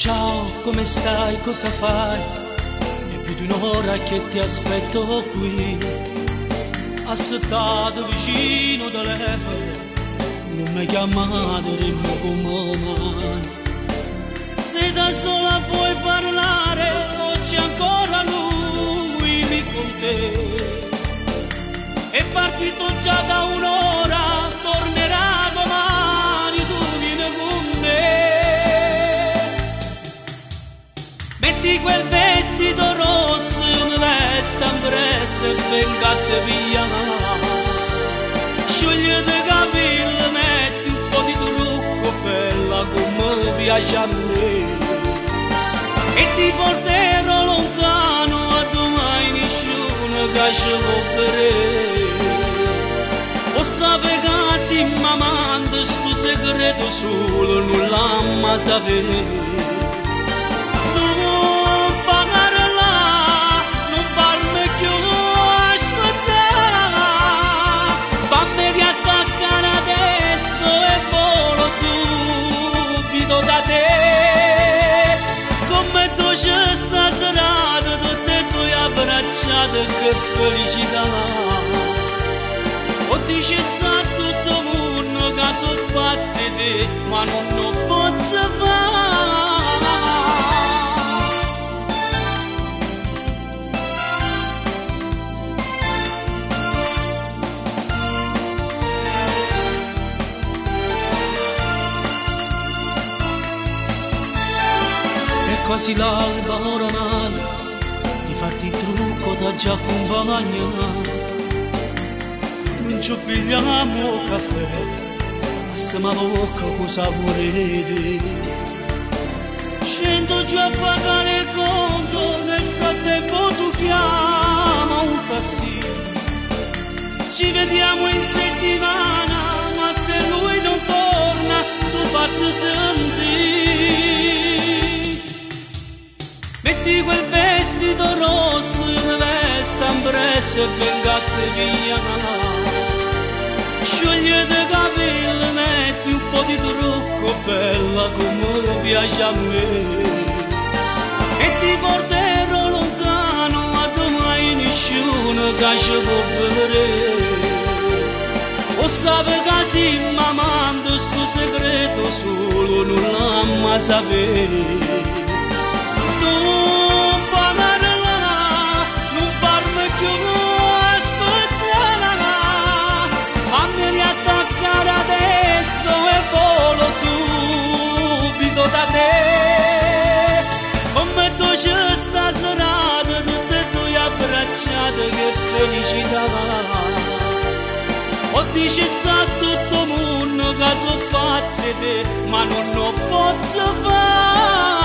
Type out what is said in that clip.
Ciao, come stai? Cosa fai? È più di un'ora che ti aspetto qui. Aspettato vicino telefono, non mi chiamate rimmo come mai. Se da sola puoi parlare, oggi ancora lui lì con te. È partito già da un'ora, tornerà domani, tu vieni con me. Metti quel vestito rosso, una veste impressa e vengate via. Sciogliete i capelli, metti un po' di trucco, bella come piace a me. E ti porterò lontano, a domani nessuno che ci può vedere. O sapere che si m'amando, sto segreto solo non l'ha mai sapere. Da te, come tu c'è sta serata, tutte e due abbracciate, che felicità. O dici sa tutto il mondo che sono pazzi te, ma non lo posso fare. Quasi l'alba oramai, di farti il trucco da già accompagnare. Non ci pigliamo caffè, passiamo a bocca cosa volete. Scendo giù a pagare il conto, nel frattempo tu chiama un tassì. Ci vediamo in settimana, ma se lui non torna, tu fatti sentire. Metti quel vestito rosso, una veste impressa e vengate via. Sciogliete i capelli, metti un po' di trucco, bella come piace a me. E ti porterò lontano, a domani nessuno che ci può vedere. O sapere che si m'amando, sto segreto solo non l'ha mai sapere. Non parlarla, non farmi più aspettare, fammi riattaccare adesso e volo subito da te. Come tu c'è sta serata, tutte e due abbracciate, che felicità. O dici sa tutto il mondo che sono pazzi te, ma non lo posso fare.